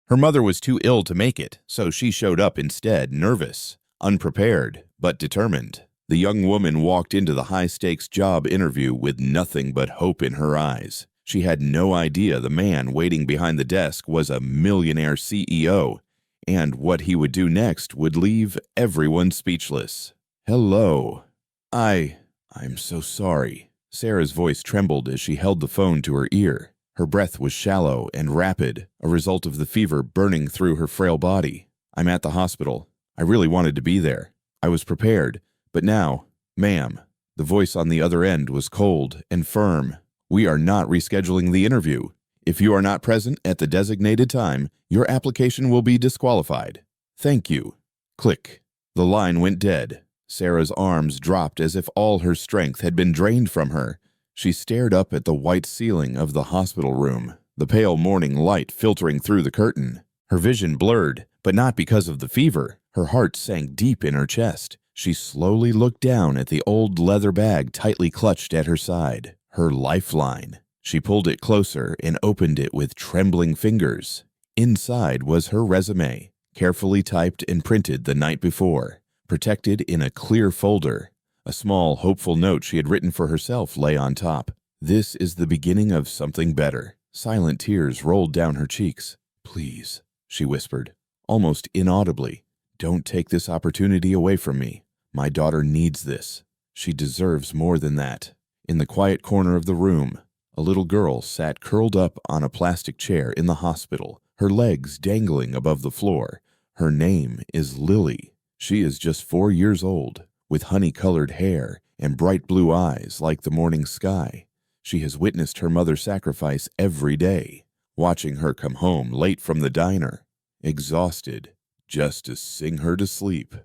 Her mother was too ill to make it, so she showed up instead, nervous, unprepared, but determined. The young woman walked into the high-stakes job interview with nothing but hope in her eyes. She had no idea the man waiting behind the desk was a millionaire CEO, and what he would do next would leave everyone speechless. "Hello. I'm so sorry." Sarah's voice trembled as she held the phone to her ear. Her breath was shallow and rapid, a result of the fever burning through her frail body. "I'm at the hospital. I really wanted to be there. I was prepared, but now, ma'am." The voice on the other end was cold and firm. "We are not rescheduling the interview. If you are not present at the designated time, your application will be disqualified. Thank you." Click. The line went dead. Sarah's arms dropped as if all her strength had been drained from her. She stared up at the white ceiling of the hospital room, the pale morning light filtering through the curtain. Her vision blurred, but not because of the fever. Her heart sank deep in her chest. She slowly looked down at the old leather bag tightly clutched at her side. Her lifeline. She pulled it closer and opened it with trembling fingers. Inside was her resume, carefully typed and printed the night before, protected in a clear folder. A small, hopeful note she had written for herself lay on top. "This is the beginning of something better." Silent tears rolled down her cheeks. "Please," she whispered, almost inaudibly, "don't take this opportunity away from me. My daughter needs this. She deserves more than that." In the quiet corner of the room, a little girl sat curled up on a plastic chair in the hospital, her legs dangling above the floor. Her name is Lily. She is just 4 years old, with honey-colored hair and bright blue eyes like the morning sky. She has witnessed her mother sacrifice every day, watching her come home late from the diner, exhausted, just to sing her to sleep.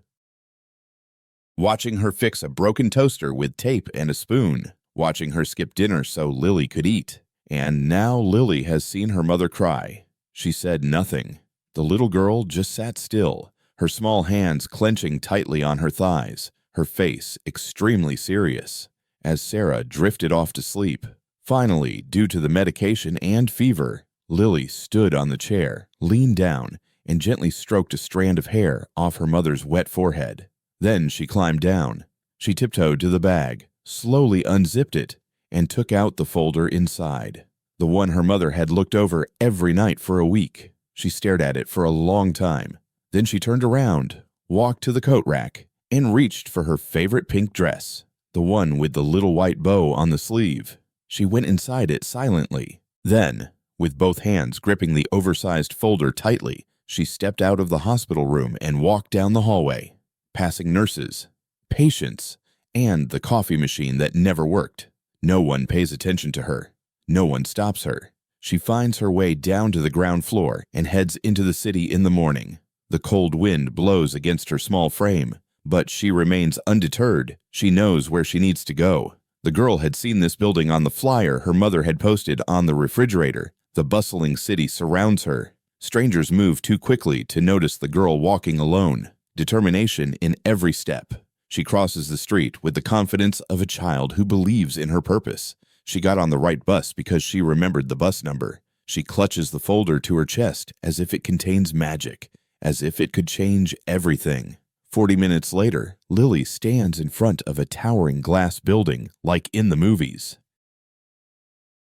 Watching her fix a broken toaster with tape and a spoon. Watching her skip dinner so Lily could eat. And now Lily has seen her mother cry. She said nothing. The little girl just sat still, her small hands clenching tightly on her thighs, her face extremely serious, as Sarah drifted off to sleep. Finally, due to the medication and fever, Lily stood on the chair, leaned down, and gently stroked a strand of hair off her mother's wet forehead. Then she climbed down. She tiptoed to the bag, slowly unzipped it, and took out the folder inside, the one her mother had looked over every night for a week. She stared at it for a long time. Then she turned around, walked to the coat rack, and reached for her favorite pink dress, the one with the little white bow on the sleeve. She went inside it silently. Then, with both hands gripping the oversized folder tightly, she stepped out of the hospital room and walked down the hallway, passing nurses, patients, and the coffee machine that never worked. No one pays attention to her. No one stops her. She finds her way down to the ground floor and heads into the city in the morning. The cold wind blows against her small frame, but she remains undeterred. She knows where she needs to go. The girl had seen this building on the flyer her mother had posted on the refrigerator. The bustling city surrounds her. Strangers move too quickly to notice the girl walking alone. Determination in every step. She crosses the street with the confidence of a child who believes in her purpose. She got on the right bus because she remembered the bus number. She clutches the folder to her chest as if it contains magic, as if it could change everything. 40 minutes later, Lily stands in front of a towering glass building like in the movies.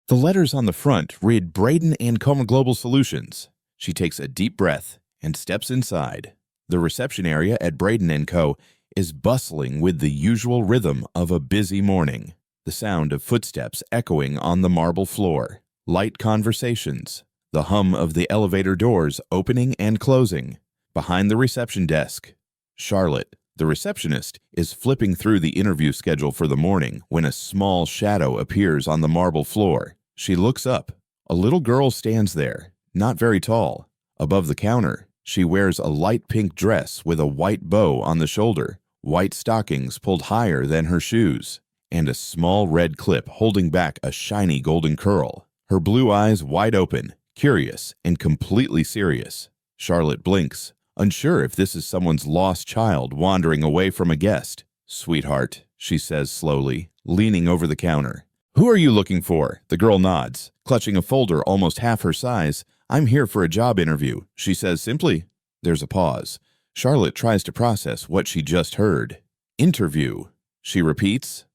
The letters on the front read Braden & Co. Global Solutions. She takes a deep breath and steps inside. The reception area at Braden & Co. is bustling with the usual rhythm of a busy morning. The sound of footsteps echoing on the marble floor, light conversations, the hum of the elevator doors opening and closing. Behind the reception desk, Charlotte, the receptionist, is flipping through the interview schedule for the morning when a small shadow appears on the marble floor. She looks up. A little girl stands there, not very tall. Above the counter, she wears a light pink dress with a white bow on the shoulder, white stockings pulled higher than her shoes, and a small red clip holding back a shiny golden curl. Her blue eyes wide open, curious and completely serious. Charlotte blinks, unsure if this is someone's lost child wandering away from a guest. "Sweetheart," she says slowly, leaning over the counter. "Who are you looking for?" The girl nods, clutching a folder almost half her size. I'm here for a job interview, she says simply. There's a pause. Charlotte tries to process what she just heard. Interview, she repeats,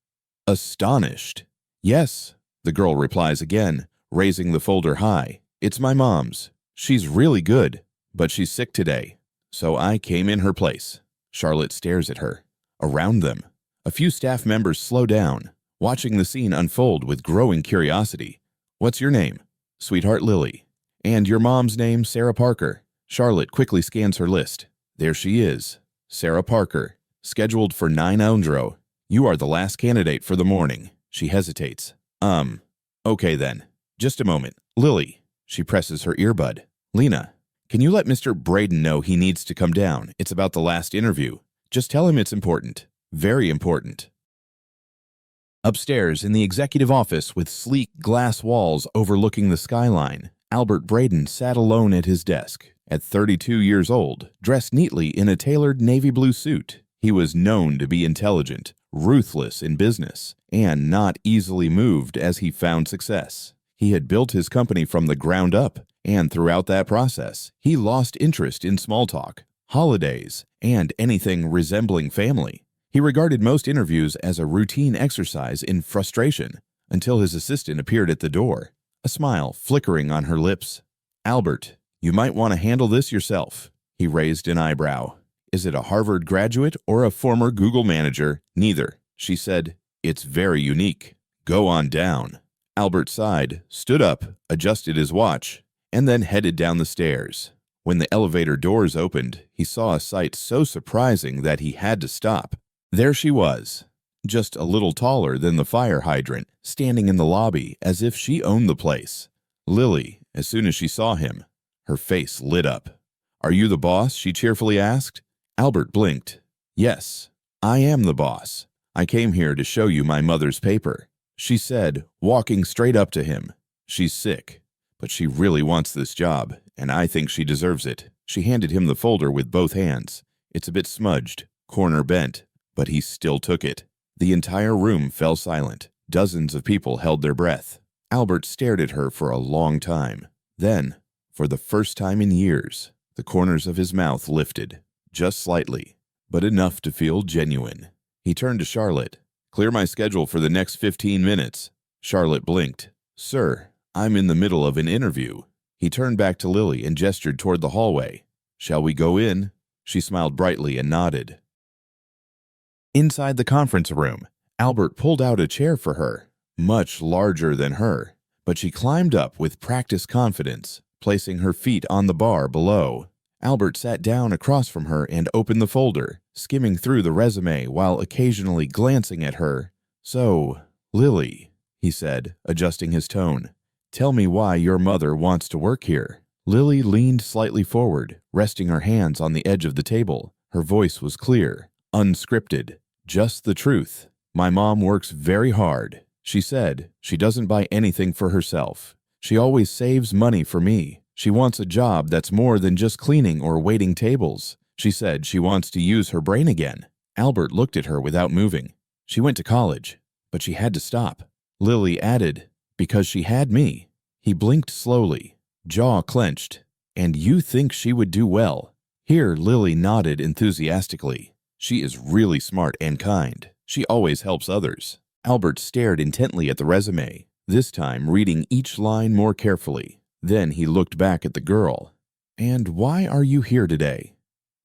astonished. Yes, the girl replies again, raising the folder high. It's my mom's. She's really good, but she's sick today, so I came in her place. Charlotte stares at her. Around them, a few staff members slow down, watching the scene unfold with growing curiosity. What's your name? Sweetheart Lily. And your mom's name, Sarah Parker. Charlotte quickly scans her list. There she is. Sarah Parker, scheduled for 9:00. You are the last candidate for the morning. She hesitates. Okay then. Just a moment. Lily. She presses her earbud. Lena, can you let Mr. Braden know he needs to come down? It's about the last interview. Just tell him it's important. Very important. Upstairs in the executive office with sleek glass walls overlooking the skyline, Albert Braden sat alone at his desk. At 32 years old, dressed neatly in a tailored navy blue suit, he was known to be intelligent, ruthless in business, and not easily moved as he found success. He had built his company from the ground up, and throughout that process, he lost interest in small talk, holidays, and anything resembling family. He regarded most interviews as a routine exercise in frustration until his assistant appeared at the door, a smile flickering on her lips. Albert, you might want to handle this yourself. He raised an eyebrow. Is it a Harvard graduate or a former Google manager? Neither, she said. It's very unique. Go on down. Albert sighed, stood up, adjusted his watch, and then headed down the stairs. When the elevator doors opened, he saw a sight so surprising that he had to stop. There she was, just a little taller than the fire hydrant, standing in the lobby as if she owned the place. Lily, as soon as she saw him, her face lit up. Are you the boss? She cheerfully asked. Albert blinked. Yes, I am the boss. I came here to show you my mother's paper, she said, walking straight up to him. She's sick, but she really wants this job, and I think she deserves it. She handed him the folder with both hands. It's a bit smudged, corner bent, but he still took it. The entire room fell silent. Dozens of people held their breath. Albert stared at her for a long time. Then, for the first time in years, the corners of his mouth lifted, just slightly, but enough to feel genuine. He turned to Charlotte. Clear my schedule for the next 15 minutes. Charlotte blinked. Sir, I'm in the middle of an interview. He turned back to Lily and gestured toward the hallway. Shall we go in? She smiled brightly and nodded. Inside the conference room, Albert pulled out a chair for her, much larger than her, but she climbed up with practiced confidence, placing her feet on the bar below. Albert sat down across from her and opened the folder, skimming through the resume while occasionally glancing at her. So, Lily, he said, adjusting his tone, tell me why your mother wants to work here. Lily leaned slightly forward, resting her hands on the edge of the table. Her voice was clear, unscripted, just the truth. My mom works very hard. She said she doesn't buy anything for herself. She always saves money for me. She wants a job that's more than just cleaning or waiting tables. She said she wants to use her brain again. Albert looked at her without moving. She went to college, but she had to stop. Lily added, because she had me. He blinked slowly, jaw clenched. And you think she would do well? Here, Lily nodded enthusiastically. She is really smart and kind. She always helps others. Albert stared intently at the resume, this time reading each line more carefully. Then he looked back at the girl. And why are you here today?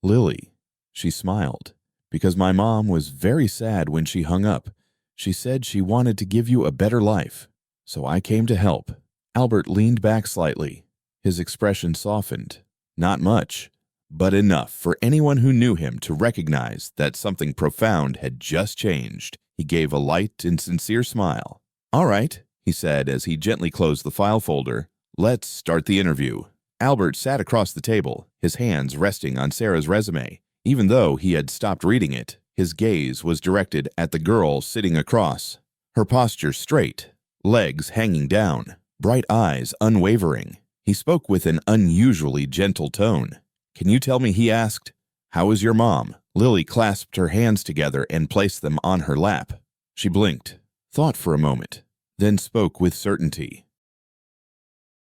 Lily. She smiled. Because my mom was very sad when she hung up. She said she wanted to give you a better life. So I came to help. Albert leaned back slightly. His expression softened. Not much, but enough for anyone who knew him to recognize that something profound had just changed. He gave a light and sincere smile. All right, he said as he gently closed the file folder. Let's start the interview. Albert sat across the table, his hands resting on Sarah's resume. Even though he had stopped reading it, his gaze was directed at the girl sitting across. Her posture straight, legs hanging down, bright eyes unwavering. He spoke with an unusually gentle tone. Can you tell me, he asked, how is your mom? Lily clasped her hands together and placed them on her lap. She blinked, thought for a moment, then spoke with certainty.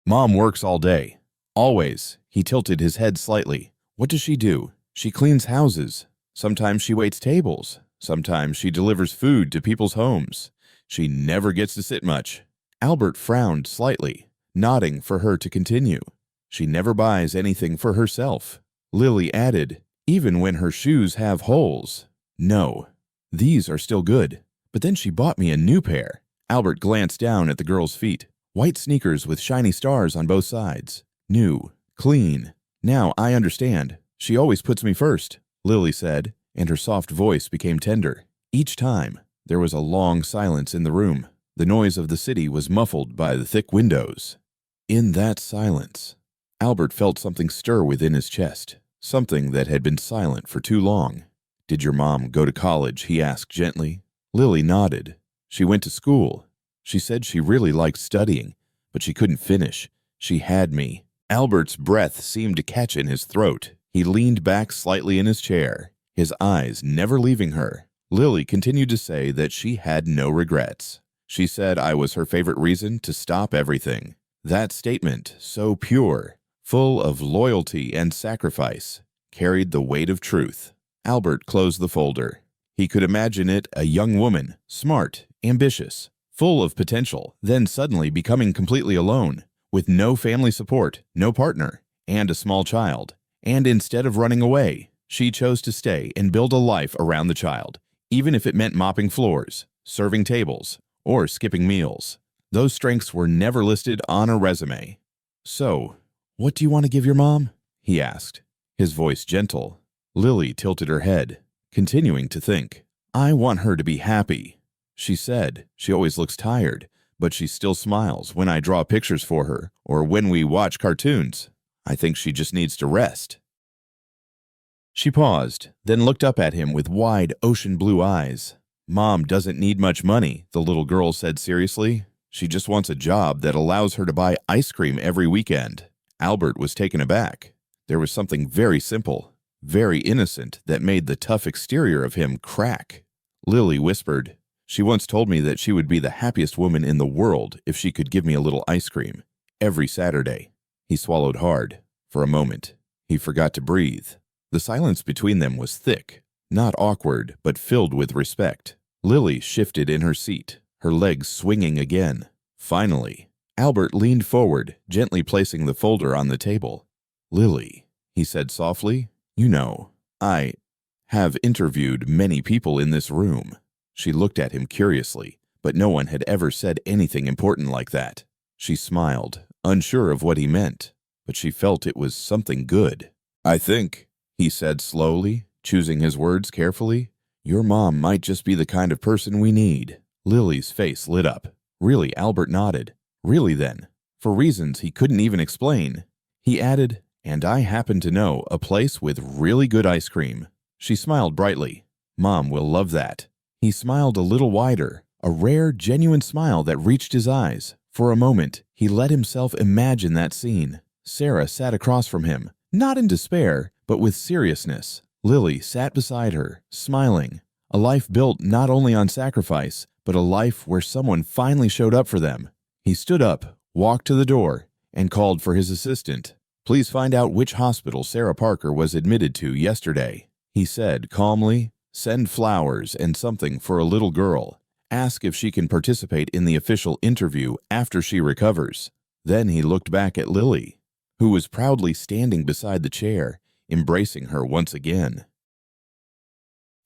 Mom works all day. Always. He tilted his head slightly. What does she do? She cleans houses. Sometimes she waits tables. Sometimes she delivers food to people's homes. She never gets to sit much. Albert frowned slightly, nodding for her to continue. She never buys anything for herself. Lily added, even when her shoes have holes. No, these are still good. But then she bought me a new pair. Albert glanced down at the girl's feet. White sneakers with shiny stars on both sides. New, clean. Now I understand. She always puts me first, Lily said, and her soft voice became tender. Each time, there was a long silence in the room. The noise of the city was muffled by the thick windows. In that silence, Albert felt something stir within his chest, something that had been silent for too long. Did your mom go to college? He asked gently. Lily nodded. She went to school. She said she really liked studying, but she couldn't finish. She had me. Albert's breath seemed to catch in his throat. He leaned back slightly in his chair, his eyes never leaving her. Lily continued to say that she had no regrets. She said I was her favorite reason to stop everything. That statement, so pure, full of loyalty and sacrifice, carried the weight of truth. Albert closed the folder. He could imagine it a young woman, smart, ambitious, full of potential, then suddenly becoming completely alone, with no family support, no partner, and a small child. And instead of running away, she chose to stay and build a life around the child, even if it meant mopping floors, serving tables, or skipping meals. Those strengths were never listed on a resume. So, what do you want to give your mom? He asked, his voice gentle. Lily tilted her head, continuing to think. I want her to be happy. She said she always looks tired, but she still smiles when I draw pictures for her or when we watch cartoons. I think she just needs to rest. She paused, then looked up at him with wide ocean blue eyes. Mom doesn't need much money, the little girl said seriously. She just wants a job that allows her to buy ice cream every weekend. Albert was taken aback. There was something very simple, very innocent that made the tough exterior of him crack. Lily whispered, she once told me that she would be the happiest woman in the world if she could give me a little ice cream every Saturday. He swallowed hard. For a moment, he forgot to breathe. The silence between them was thick, not awkward, but filled with respect. Lily shifted in her seat, her legs swinging again. Finally, Albert leaned forward, gently placing the folder on the table. Lily, he said softly, you know, I have interviewed many people in this room. She looked at him curiously, but no one had ever said anything important like that. She smiled, unsure of what he meant, but she felt it was something good. I think, he said slowly, choosing his words carefully, your mom might just be the kind of person we need. Lily's face lit up. Really, Albert nodded. Really then, for reasons he couldn't even explain. He added, and I happen to know a place with really good ice cream. She smiled brightly. Mom will love that. He smiled a little wider, a rare, genuine smile that reached his eyes. For a moment, he let himself imagine that scene. Sarah sat across from him, not in despair, but with seriousness. Lily sat beside her, smiling. A life built not only on sacrifice, but a life where someone finally showed up for them. He stood up, walked to the door, and called for his assistant. Please find out which hospital Sarah Parker was admitted to yesterday, he said calmly. Send flowers and something for a little girl. Ask if she can participate in the official interview after she recovers. Then he looked back at Lily, who was proudly standing beside the chair, embracing her once again.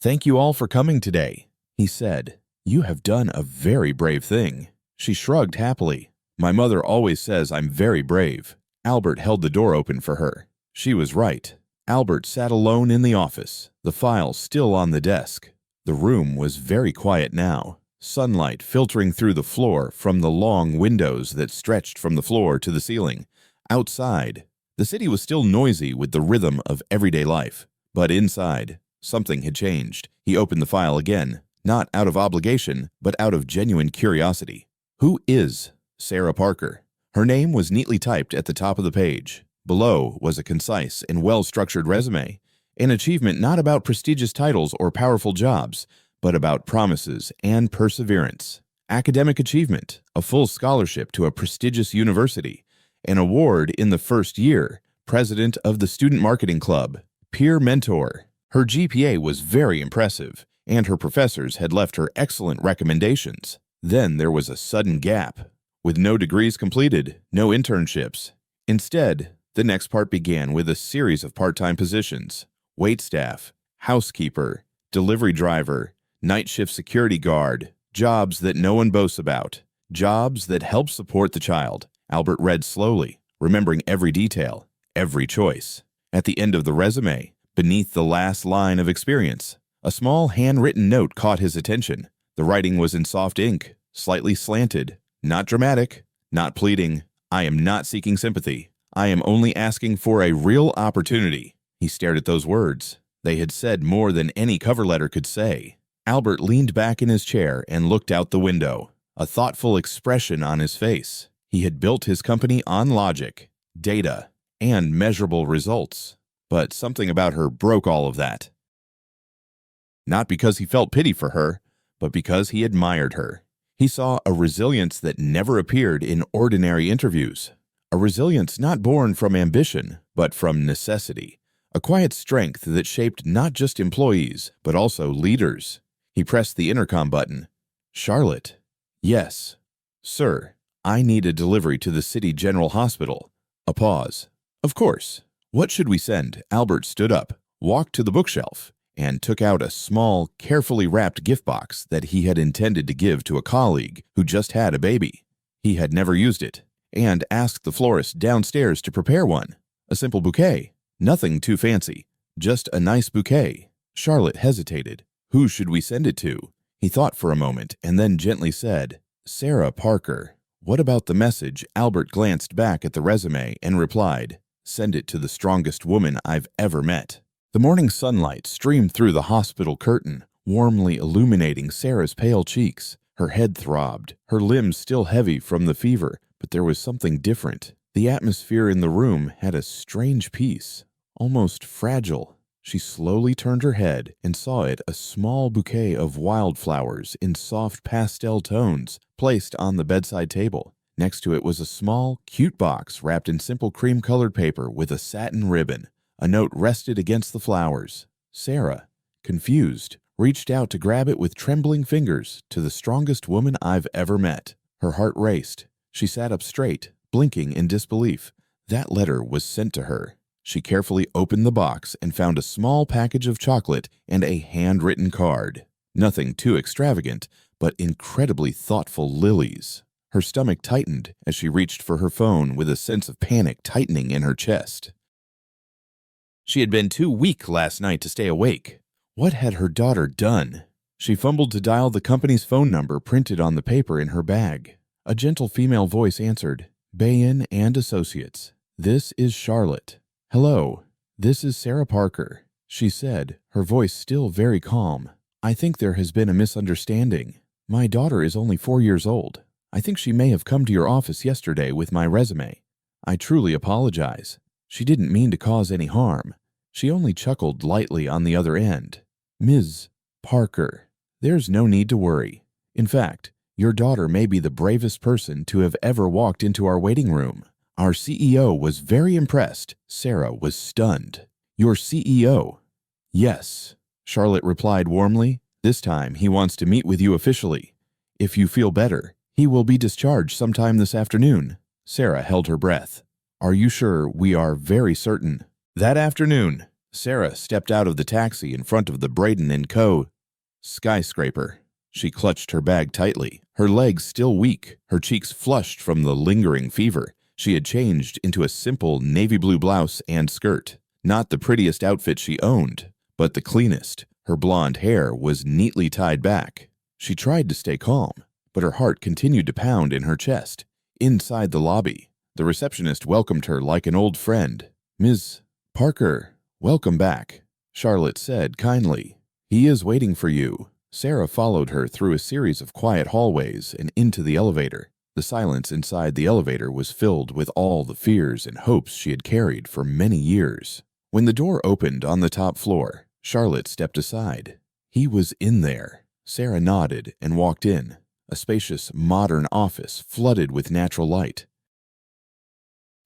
Thank you all for coming today, he said. You have done a very brave thing. She shrugged happily. My mother always says I'm very brave. Albert held the door open for her. She was right. Albert sat alone in the office, the file still on the desk. The room was very quiet now, sunlight filtering through the floor from the long windows that stretched from the floor to the ceiling. Outside, the city was still noisy with the rhythm of everyday life. But inside, something had changed. He opened the file again, not out of obligation, but out of genuine curiosity. Who is Sarah Parker? Her name was neatly typed at the top of the page. Below was a concise and well-structured resume, an achievement not about prestigious titles or powerful jobs, but about promises and perseverance. Academic achievement, a full scholarship to a prestigious university, an award in the first year, president of the student marketing club, peer mentor. Her GPA was very impressive, and her professors had left her excellent recommendations. Then there was a sudden gap, with no degrees completed, no internships. Instead, the next part began with a series of part-time positions: waitstaff, housekeeper, delivery driver, night shift security guard, jobs that no one boasts about, jobs that help support the child. Albert read slowly, remembering every detail, every choice. At the end of the resume, beneath the last line of experience, a small handwritten note caught his attention. The writing was in soft ink, slightly slanted, not dramatic, not pleading. "I am not seeking sympathy. I am only asking for a real opportunity." He stared at those words. They had said more than any cover letter could say. Albert leaned back in his chair and looked out the window, a thoughtful expression on his face. He had built his company on logic, data, and measurable results. But something about her broke all of that. Not because he felt pity for her, but because he admired her. He saw a resilience that never appeared in ordinary interviews. A resilience not born from ambition, but from necessity. A quiet strength that shaped not just employees, but also leaders. He pressed the intercom button. "Charlotte." "Yes." "Sir, I need a delivery to the City General Hospital." A pause. "Of course. What should we send?" Albert stood up, walked to the bookshelf, and took out a small, carefully wrapped gift box that he had intended to give to a colleague who just had a baby. He had never used it, and asked the florist downstairs to prepare one. A simple bouquet. Nothing too fancy. Just a nice bouquet. Charlotte hesitated. Who should we send it to? He thought for a moment and then gently said, "Sarah Parker." What about the message? Albert glanced back at the resume and replied, "Send it to the strongest woman I've ever met." The morning sunlight streamed through the hospital curtain, warmly illuminating Sarah's pale cheeks. Her head throbbed, her limbs still heavy from the fever, but there was something different. The atmosphere in the room had a strange peace, almost fragile. She slowly turned her head and saw it a small bouquet of wildflowers in soft pastel tones placed on the bedside table. Next to it was a small, cute box wrapped in simple cream-colored paper with a satin ribbon. A note rested against the flowers. Sarah, confused, reached out to grab it with trembling fingers. "To the strongest woman I've ever met." Her heart raced. She sat up straight, blinking in disbelief. That letter was sent to her. She carefully opened the box and found a small package of chocolate and a handwritten card. Nothing too extravagant, but incredibly thoughtful lilies. Her stomach tightened as she reached for her phone with a sense of panic tightening in her chest. She had been too weak last night to stay awake. What had her daughter done? She fumbled to dial the company's phone number printed on the paper in her bag. A gentle female voice answered, "Bain and Associates. This is Charlotte." "Hello, this is Sarah Parker," she said, her voice still very calm. "I think there has been a misunderstanding. My daughter is only 4 years old. I think she may have come to your office yesterday with my resume. I truly apologize. She didn't mean to cause any harm." She only chuckled lightly on the other end. "Ms. Parker, there's no need to worry. In fact, your daughter may be the bravest person to have ever walked into our waiting room. Our CEO was very impressed." Sarah was stunned. "Your CEO?" "Yes," Charlotte replied warmly. "This time he wants to meet with you officially. If you feel better, he will be discharged sometime this afternoon." Sarah held her breath. "Are you sure?" "We are very certain." That afternoon, Sarah stepped out of the taxi in front of the Braden & Co. skyscraper. She clutched her bag tightly, her legs still weak, her cheeks flushed from the lingering fever. She had changed into a simple navy blue blouse and skirt. Not the prettiest outfit she owned, but the cleanest. Her blonde hair was neatly tied back. She tried to stay calm, but her heart continued to pound in her chest. Inside the lobby, the receptionist welcomed her like an old friend. "Ms. Parker, welcome back," Charlotte said kindly. "He is waiting for you." Sarah followed her through a series of quiet hallways and into the elevator. The silence inside the elevator was filled with all the fears and hopes she had carried for many years. When the door opened on the top floor, Charlotte stepped aside. He was in there. Sarah nodded and walked in, a spacious, modern office flooded with natural light.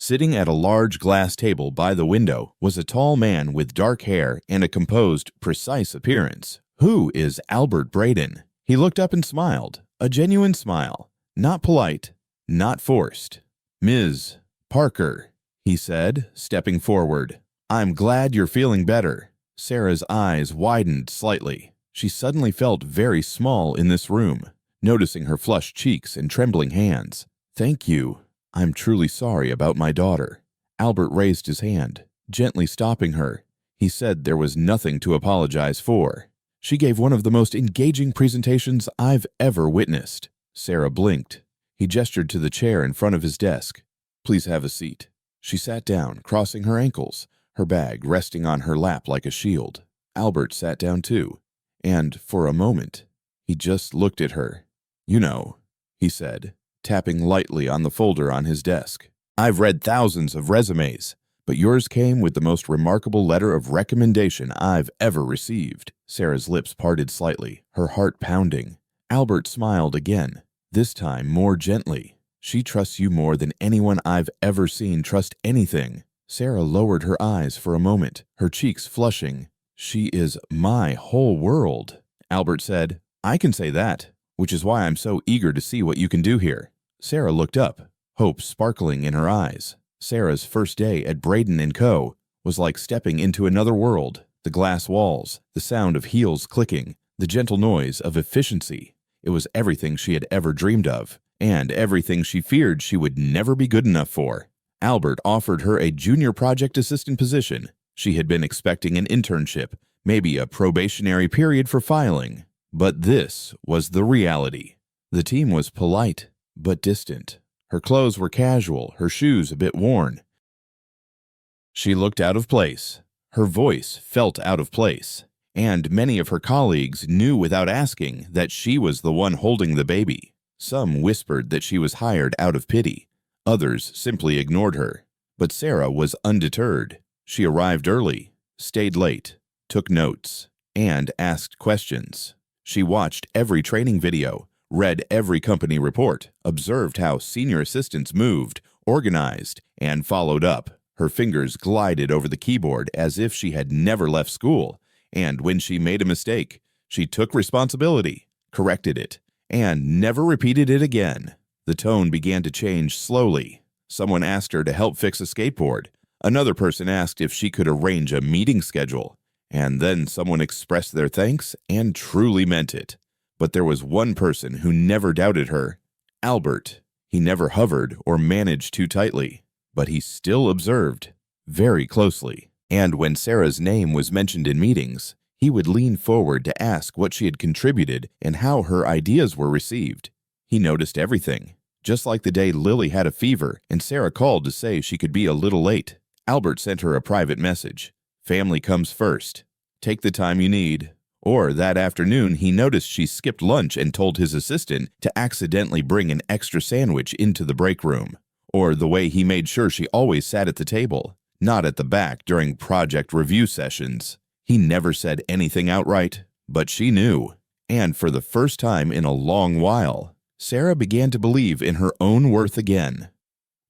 Sitting at a large glass table by the window was a tall man with dark hair and a composed, precise appearance. "Who is Albert Braden?" He looked up and smiled, a genuine smile, not polite, not forced. "Ms. Parker," he said, stepping forward. "I'm glad you're feeling better." Sarah's eyes widened slightly. She suddenly felt very small in this room, noticing her flushed cheeks and trembling hands. "Thank you. I'm truly sorry about my daughter." Albert raised his hand, gently stopping her. He said there was nothing to apologize for. "She gave one of the most engaging presentations I've ever witnessed." Sarah blinked. He gestured to the chair in front of his desk. "Please have a seat." She sat down, crossing her ankles, her bag resting on her lap like a shield. Albert sat down too, and for a moment, he just looked at her. "You know," he said, tapping lightly on the folder on his desk, "I've read thousands of resumes, but yours came with the most remarkable letter of recommendation I've ever received." Sarah's lips parted slightly, her heart pounding. Albert smiled again, this time more gently. "She trusts you more than anyone I've ever seen trust anything." Sarah lowered her eyes for a moment, her cheeks flushing. "She is my whole world." Albert said, "I can say that, which is why I'm so eager to see what you can do here." Sarah looked up, hope sparkling in her eyes. Sarah's first day at Braden & Co. was like stepping into another world. The glass walls, the sound of heels clicking, the gentle noise of efficiency. It was everything she had ever dreamed of, and everything she feared she would never be good enough for. Albert offered her a junior project assistant position. She had been expecting an internship, maybe a probationary period for filing. But this was the reality. The team was polite, but distant. Her clothes were casual, her shoes a bit worn. She looked out of place. Her voice felt out of place. And many of her colleagues knew without asking that she was the one holding the baby. Some whispered that she was hired out of pity. Others simply ignored her. But Sarah was undeterred. She arrived early, stayed late, took notes, and asked questions. She watched every training video, read every company report, observed how senior assistants moved, organized, and followed up. Her fingers glided over the keyboard as if she had never left school, and when she made a mistake, she took responsibility, corrected it, and never repeated it again. The tone began to change slowly. Someone asked her to help fix a skateboard. Another person asked if she could arrange a meeting schedule, and then someone expressed their thanks and truly meant it. But there was one person who never doubted her, Albert. He never hovered or managed too tightly, but he still observed very closely. And when Sarah's name was mentioned in meetings, he would lean forward to ask what she had contributed and how her ideas were received. He noticed everything, just like the day Lily had a fever and Sarah called to say she could be a little late. Albert sent her a private message. "Family comes first. Take the time you need." Or that afternoon, he noticed she skipped lunch and told his assistant to accidentally bring an extra sandwich into the break room. Or the way he made sure she always sat at the table, not at the back during project review sessions. He never said anything outright, but she knew. And for the first time in a long while, Sarah began to believe in her own worth again.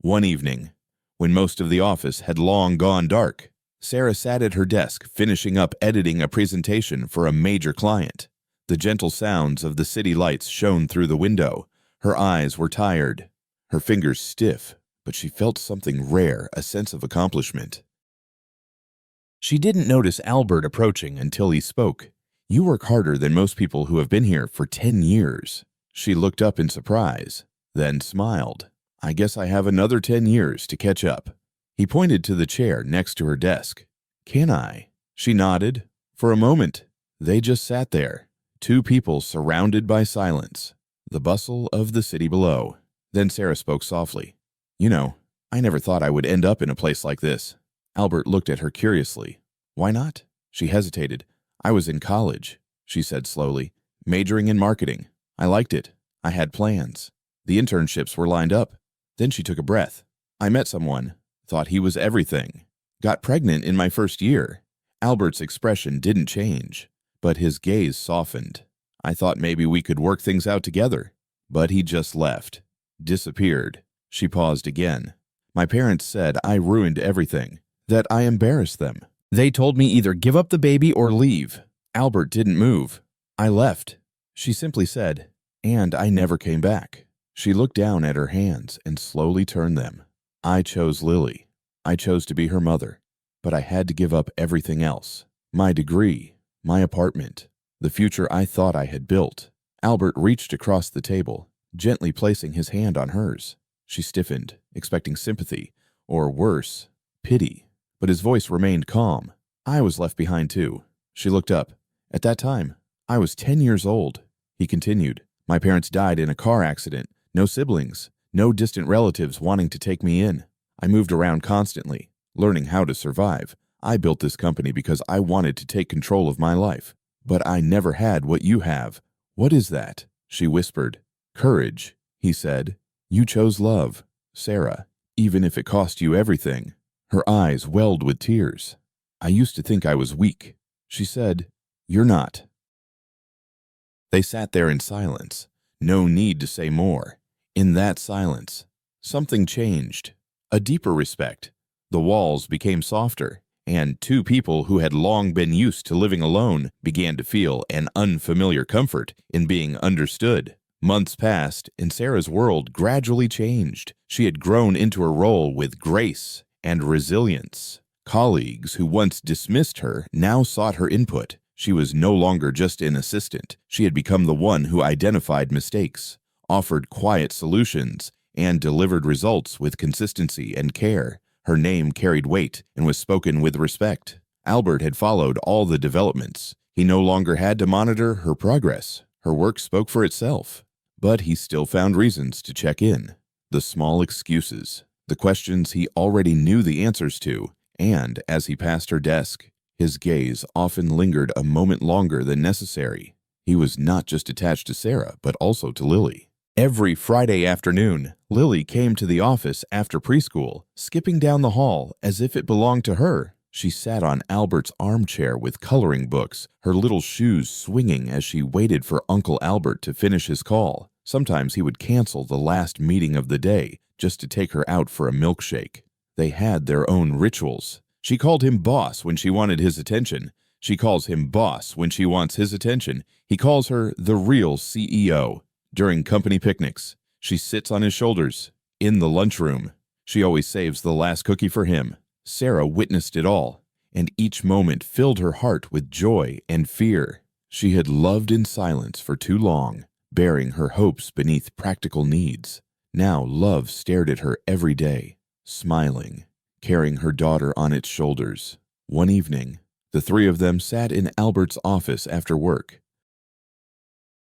One evening, when most of the office had long gone dark, Sarah sat at her desk finishing up editing a presentation for a major client. The gentle sounds of the city lights shone through the window. Her eyes were tired, her fingers stiff, but she felt something rare, a sense of accomplishment. She didn't notice Albert approaching until he spoke. "You work harder than most people who have been here for 10 years. She looked up in surprise, then smiled. "I guess I have another 10 years to catch up." He pointed to the chair next to her desk. "Can I?" She nodded. For a moment, they just sat there, two people surrounded by silence, the bustle of the city below. Then Sarah spoke softly. "You know, I never thought I would end up in a place like this." Albert looked at her curiously. "Why not?" She hesitated. "I was in college," she said slowly, "majoring in marketing. I liked it. I had plans. The internships were lined up." Then she took a breath. "I met someone, thought he was everything. Got pregnant in my first year." Albert's expression didn't change, but his gaze softened. "I thought maybe we could work things out together." But he just left, disappeared. She paused again. My parents said I ruined everything, that I embarrassed them. They told me either give up the baby or leave. Albert didn't move. I left. She simply said, and I never came back. She looked down at her hands and slowly turned them. I chose Lily. I chose to be her mother, but I had to give up everything else. My degree, my apartment, the future I thought I had built. Albert reached across the table, gently placing his hand on hers. She stiffened, expecting sympathy, or worse, pity, but his voice remained calm. I was left behind too. She looked up. At that time, I was 10 years old. He continued, my parents died in a car accident, no siblings, no distant relatives wanting to take me in. I moved around constantly, learning how to survive. I built this company because I wanted to take control of my life. But I never had what you have. What is that? She whispered. Courage, he said. You chose love, Sarah, even if it cost you everything. Her eyes welled with tears. I used to think I was weak. She said, you're not. They sat there in silence. No need to say more. In that silence, something changed. A deeper respect. The walls became softer, and two people who had long been used to living alone began to feel an unfamiliar comfort in being understood. Months passed, and Sarah's world gradually changed. She had grown into her role with grace and resilience. Colleagues who once dismissed her now sought her input. She was no longer just an assistant. She had become the one who identified mistakes, offered quiet solutions, and delivered results with consistency and care. Her name carried weight and was spoken with respect. Albert had followed all the developments. He no longer had to monitor her progress. Her work spoke for itself. But he still found reasons to check in. The small excuses, the questions he already knew the answers to, and as he passed her desk, his gaze often lingered a moment longer than necessary. He was not just attached to Sarah, but also to Lily. Every Friday afternoon, Lily came to the office after preschool, skipping down the hall as if it belonged to her. She sat on Albert's armchair with coloring books, her little shoes swinging as she waited for Uncle Albert to finish his call. Sometimes he would cancel the last meeting of the day just to take her out for a milkshake. They had their own rituals. She called him boss when she wanted his attention. She calls him boss when she wants his attention. He calls her the real CEO. During company picnics, she sits on his shoulders. In the lunchroom, she always saves the last cookie for him. Sarah witnessed it all, and each moment filled her heart with joy and fear. She had loved in silence for too long, bearing her hopes beneath practical needs. Now love stared at her every day, smiling, carrying her daughter on its shoulders. One evening, the three of them sat in Albert's office after work.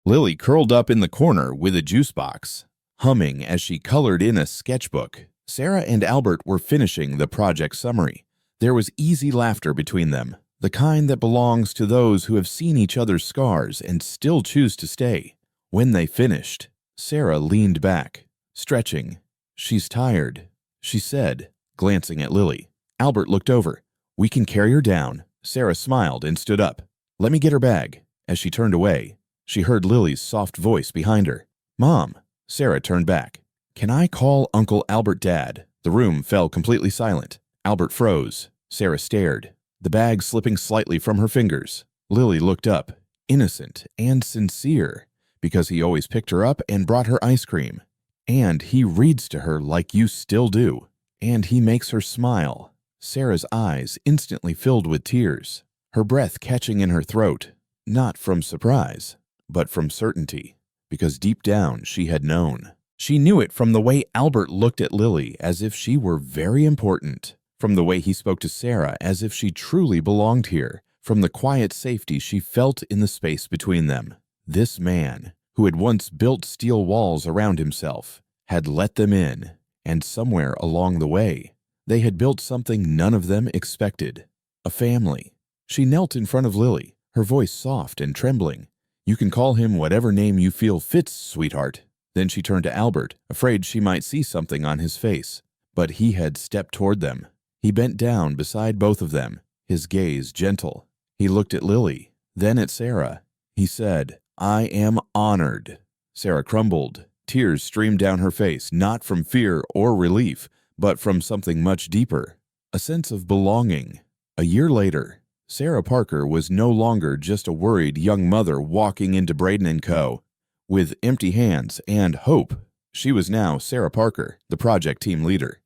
Lily curled up in the corner with a juice box, humming as she colored in a sketchbook. Sarah and Albert were finishing the project summary. There was easy laughter between them, the kind that belongs to those who have seen each other's scars and still choose to stay. When they finished, Sarah leaned back, stretching. She's tired, she said, glancing at Lily. Albert looked over. We can carry her down. Sarah smiled and stood up. Let me get her bag. As she turned away, she heard Lily's soft voice behind her. Mom. Sarah turned back. Can I call Uncle Albert Dad? The room fell completely silent. Albert froze. Sarah stared, the bag slipping slightly from her fingers. Lily looked up, innocent and sincere, because he always picked her up and brought her ice cream. And he reads to her like you still do. And he makes her smile. Sarah's eyes instantly filled with tears, her breath catching in her throat, not from surprise, but from certainty, because deep down she had known. She knew it from the way Albert looked at Lily as if she were very important, from the way he spoke to Sarah as if she truly belonged here, from the quiet safety she felt in the space between them. This man, who had once built steel walls around himself, had let them in, and somewhere along the way, they had built something none of them expected, a family. She knelt in front of Lily, her voice soft and trembling. You can call him whatever name you feel fits, sweetheart. Then she turned to Albert, afraid she might see something on his face. But he had stepped toward them. He bent down beside both of them, his gaze gentle. He looked at Lily, then at Sarah. He said, I am honored. Sarah crumbled. Tears streamed down her face, not from fear or relief, but from something much deeper, a sense of belonging. A year later, Sarah Parker was no longer just a worried young mother walking into Braden & Co. with empty hands and hope. She was now Sarah Parker, the project team leader.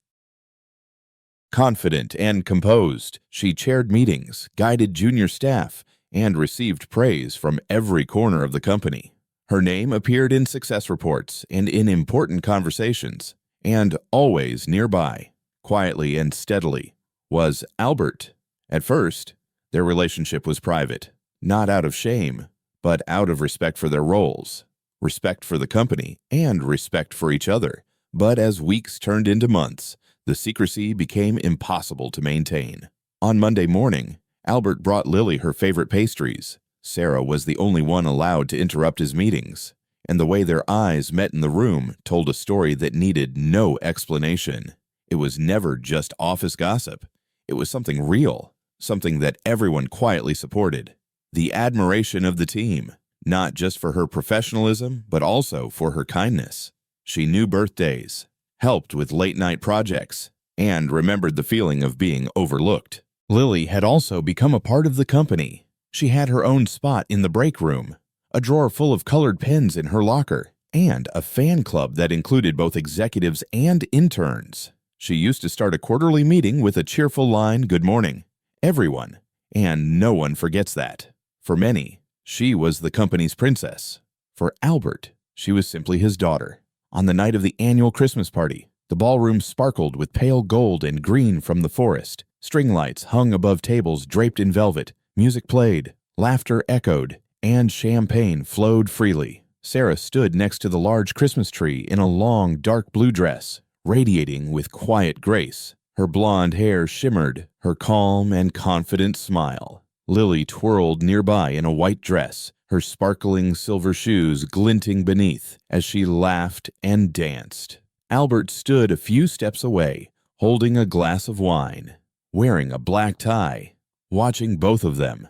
Confident and composed, she chaired meetings, guided junior staff, and received praise from every corner of the company. Her name appeared in success reports and in important conversations, and always nearby, quietly and steadily, was Albert. At first, their relationship was private, not out of shame, but out of respect for their roles, respect for the company, and respect for each other. But as weeks turned into months, the secrecy became impossible to maintain. On Monday morning, Albert brought Lily her favorite pastries. Sarah was the only one allowed to interrupt his meetings, and the way their eyes met in the room told a story that needed no explanation. It was never just office gossip. It was something real, something that everyone quietly supported. The admiration of the team, not just for her professionalism, but also for her kindness. She knew birthdays, helped with late-night projects, and remembered the feeling of being overlooked. Lily had also become a part of the company. She had her own spot in the break room, a drawer full of colored pens in her locker, and a fan club that included both executives and interns. She used to start a quarterly meeting with a cheerful line, "Good morning, everyone," and no one forgets that. For many, she was the company's princess. For Albert, she was simply his daughter. On the night of the annual Christmas party, the ballroom sparkled with pale gold and green from the forest. String lights hung above tables draped in velvet. Music played, laughter echoed, and champagne flowed freely. Sarah stood next to the large Christmas tree in a long, dark blue dress, radiating with quiet grace. Her blonde hair shimmered, her calm and confident smile. Lily twirled nearby in a white dress, her sparkling silver shoes glinting beneath as she laughed and danced. Albert stood a few steps away, holding a glass of wine, wearing a black tie, watching both of them.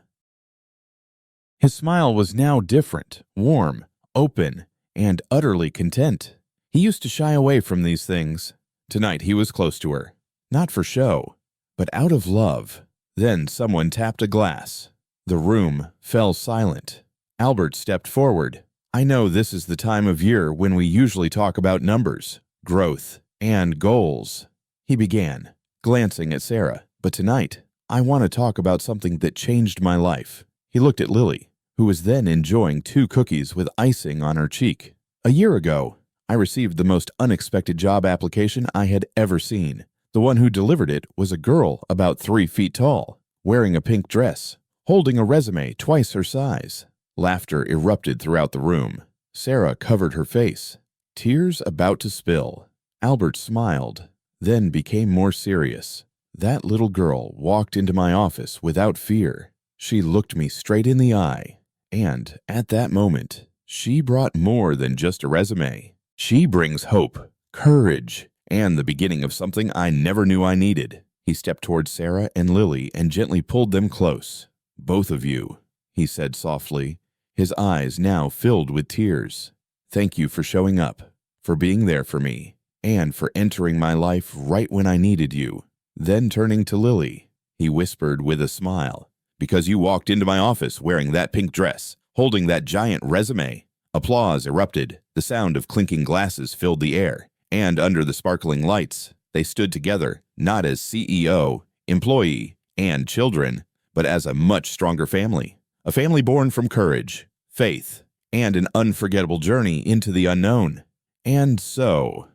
His smile was now different, warm, open, and utterly content. He used to shy away from these things. Tonight he was close to her, not for show, but out of love. Then someone tapped a glass. The room fell silent. Albert stepped forward. "I know this is the time of year when we usually talk about numbers, growth, and goals," he began, glancing at Sarah. "But tonight, I want to talk about something that changed my life." He looked at Lily, who was then enjoying 2 cookies with icing on her cheek. "A year ago, I received the most unexpected job application I had ever seen. The one who delivered it was a girl about 3 feet tall, wearing a pink dress, holding a resume twice her size." Laughter erupted throughout the room. Sarah covered her face, tears about to spill. Albert smiled, then became more serious. "That little girl walked into my office without fear. She looked me straight in the eye, and at that moment, she brought more than just a resume. She brings hope, courage, and the beginning of something I never knew I needed." He stepped towards Sarah and Lily and gently pulled them close. "Both of you," he said softly, his eyes now filled with tears. "Thank you for showing up, for being there for me, and for entering my life right when I needed you." Then turning to Lily, he whispered with a smile, "Because you walked into my office wearing that pink dress, holding that giant resume." Applause erupted. The sound of clinking glasses filled the air, and under the sparkling lights, they stood together, not as CEO, employee, and children, but as a much stronger family. A family born from courage, faith, and an unforgettable journey into the unknown. And so,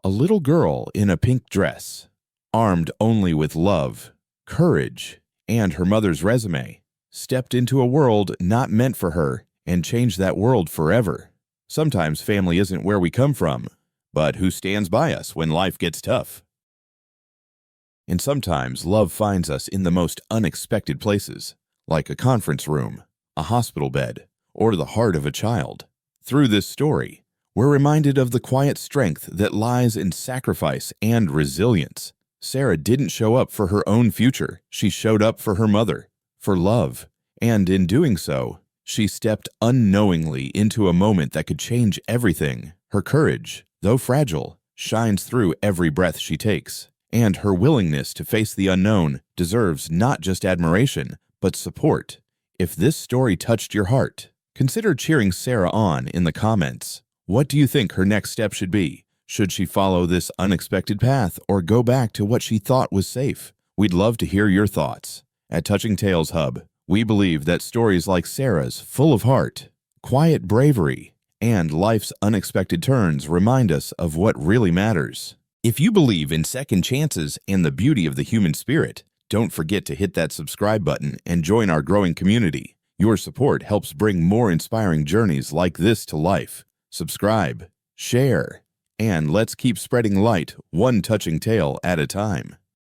a little girl in a pink dress, armed only with love, courage, and her mother's resume, stepped into a world not meant for her and changed that world forever. Sometimes family isn't where we come from, but who stands by us when life gets tough. And sometimes love finds us in the most unexpected places, like a conference room, a hospital bed, or the heart of a child. Through this story, we're reminded of the quiet strength that lies in sacrifice and resilience. Sarah didn't show up for her own future. She showed up for her mother, for love, and in doing so, she stepped unknowingly into a moment that could change everything. Her courage, though fragile, shines through every breath she takes. and her willingness to face the unknown deserves not just admiration, but support. If this story touched your heart, consider cheering Sarah on in the comments. What do you think her next step should be? Should she follow this unexpected path or go back to what she thought was safe? We'd love to hear your thoughts. At Touching Tales Hub, we believe that stories like Sarah's, full of heart, quiet bravery, and life's unexpected turns remind us of what really matters. If you believe in second chances and the beauty of the human spirit, don't forget to hit that subscribe button and join our growing community. Your support helps bring more inspiring journeys like this to life. Subscribe, share, and let's keep spreading light one touching tale at a time.